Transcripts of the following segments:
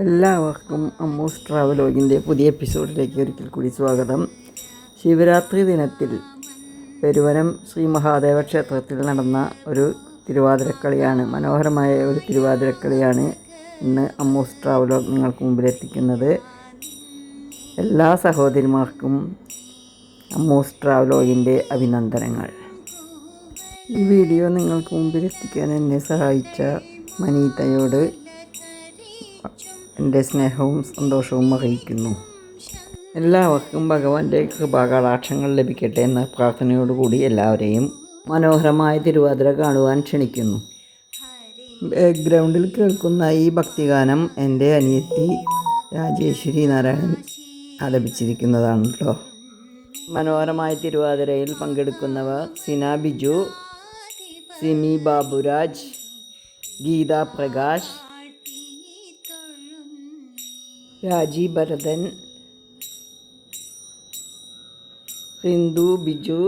എല്ലാവർക്കും അമ്മൂസ് ട്രാവലോഗിൻ്റെ പുതിയ എപ്പിസോഡിലേക്ക് ഒരിക്കൽ കൂടി സ്വാഗതം. ശിവരാത്രി ദിനത്തിൽ പെരുവനം ശ്രീ മഹാദേവ ക്ഷേത്രത്തിൽ നടന്ന ഒരു തിരുവാതിരക്കളിയാണ്, മനോഹരമായ ഒരു തിരുവാതിരക്കളിയാണ് ഇന്ന് അമ്മൂസ് ട്രാവലോഗ് നിങ്ങൾക്ക് മുമ്പിലെത്തിക്കുന്നത്. എല്ലാ സഹോദരിമാർക്കും അമ്മൂസ് ട്രാവലോഗിൻ്റെ അഭിനന്ദനങ്ങൾ. ഈ വീഡിയോ നിങ്ങൾക്ക് മുമ്പിലെത്തിക്കാൻ എന്നെ സഹായിച്ച മനീതയോട് എൻ്റെ സ്നേഹവും സന്തോഷവും അറിയിക്കുന്നു. എല്ലാവർക്കും ഭഗവാന്റെ കൃപാകടാക്ഷങ്ങൾ ലഭിക്കട്ടെ എന്ന പ്രാർത്ഥനയോടുകൂടി എല്ലാവരെയും മനോഹരമായ തിരുവാതിര കാണുവാൻ ക്ഷണിക്കുന്നു. ബാക്ക്ഗ്രൗണ്ടിൽ കേൾക്കുന്ന ഈ ഭക്തിഗാനം എൻ്റെ അനിയത്തി രാജേശ്വരി നാരായണൻ ആലപിച്ചിരിക്കുന്നതാണ് കേട്ടോ. മനോഹരമായ തിരുവാതിരയിൽ പങ്കെടുക്കുന്നവർ സിന ബിജു, സിമി ബാബുരാജ്, ഗീത പ്രകാശ്, രാജി ഭരതൻ, ഹിന്ദു ബിജു,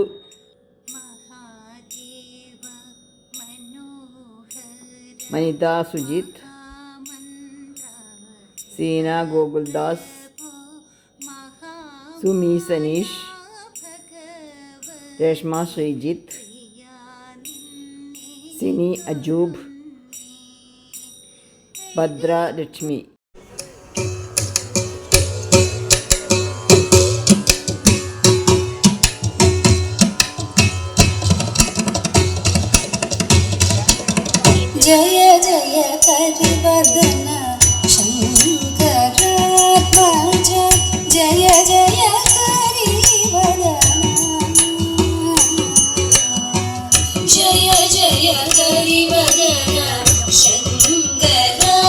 മനിത സുജിത്ത്, സീന ഗോകുൽദാസ്, സുമി സനീഷ്, രേഷ്മ ശ്രീജിത്ത്, സിനി അജൂബ്, ഭദ്ര ലക്ഷ്മി. जय जय हरिवदन शंकरात्मज जय जय हरिवदन जय जय हरिवदन शंकरात्मज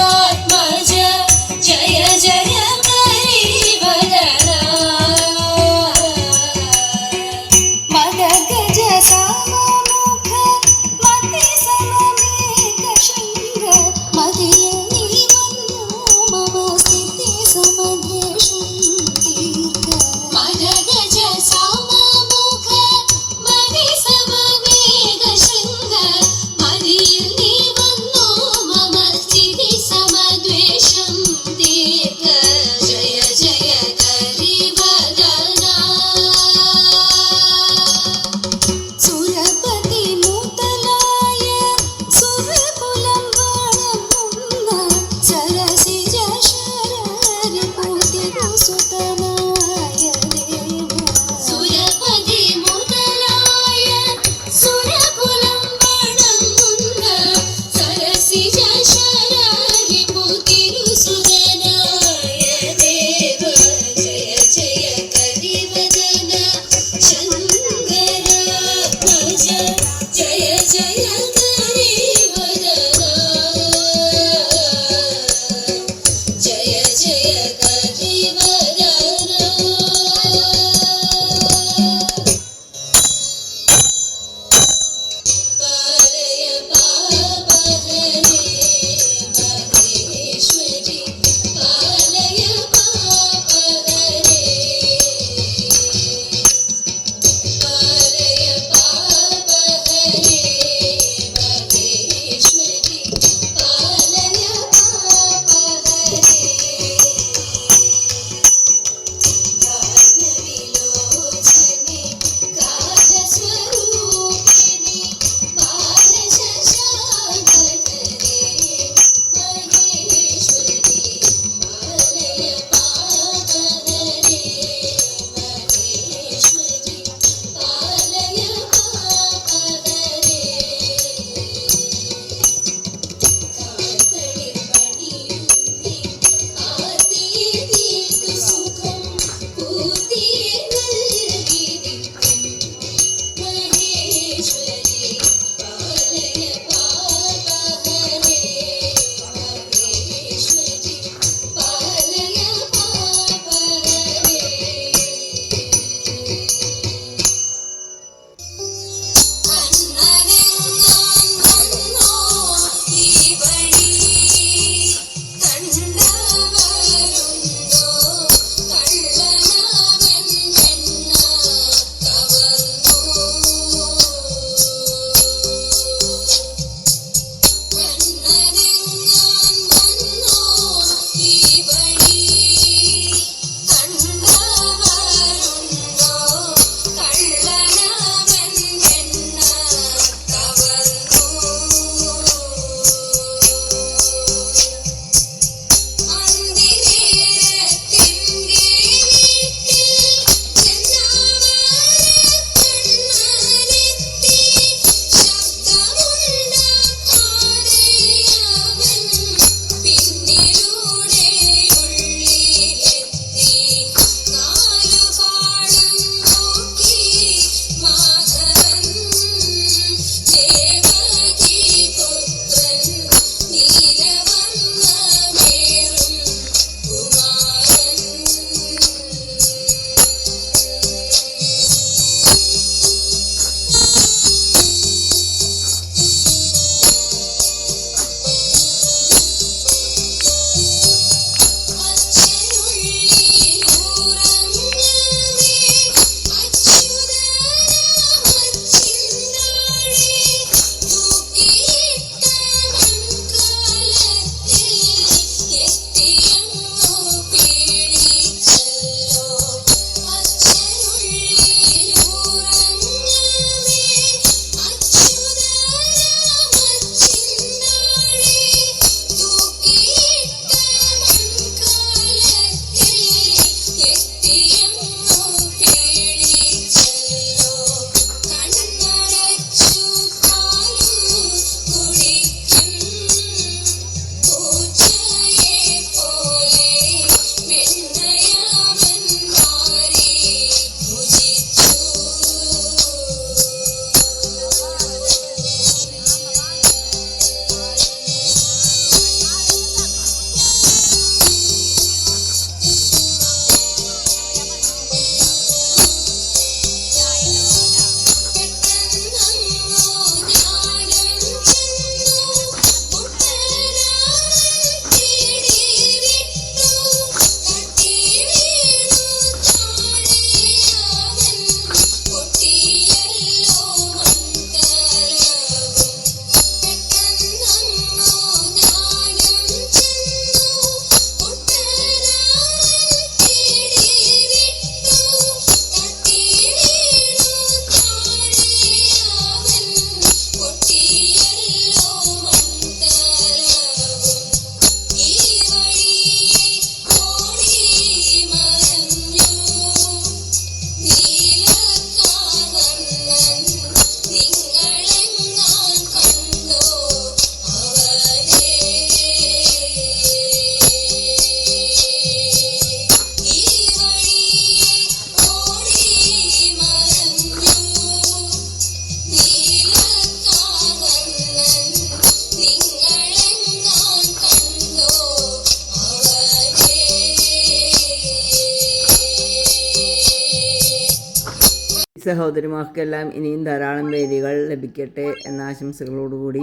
സഹോദരിമാർക്കെല്ലാം ഇനിയും ധാരാളം വേദികൾ ലഭിക്കട്ടെ എന്ന ആശംസകളോടുകൂടി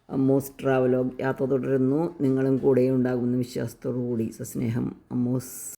അമ്മൂസ് ട്രാവലോഗ് യാത്ര തുടരുന്നു. നിങ്ങളും കൂടെ ഉണ്ടാകുമെന്ന വിശ്വാസത്തോടു കൂടി സസ്നേഹം അമ്മൂസ്.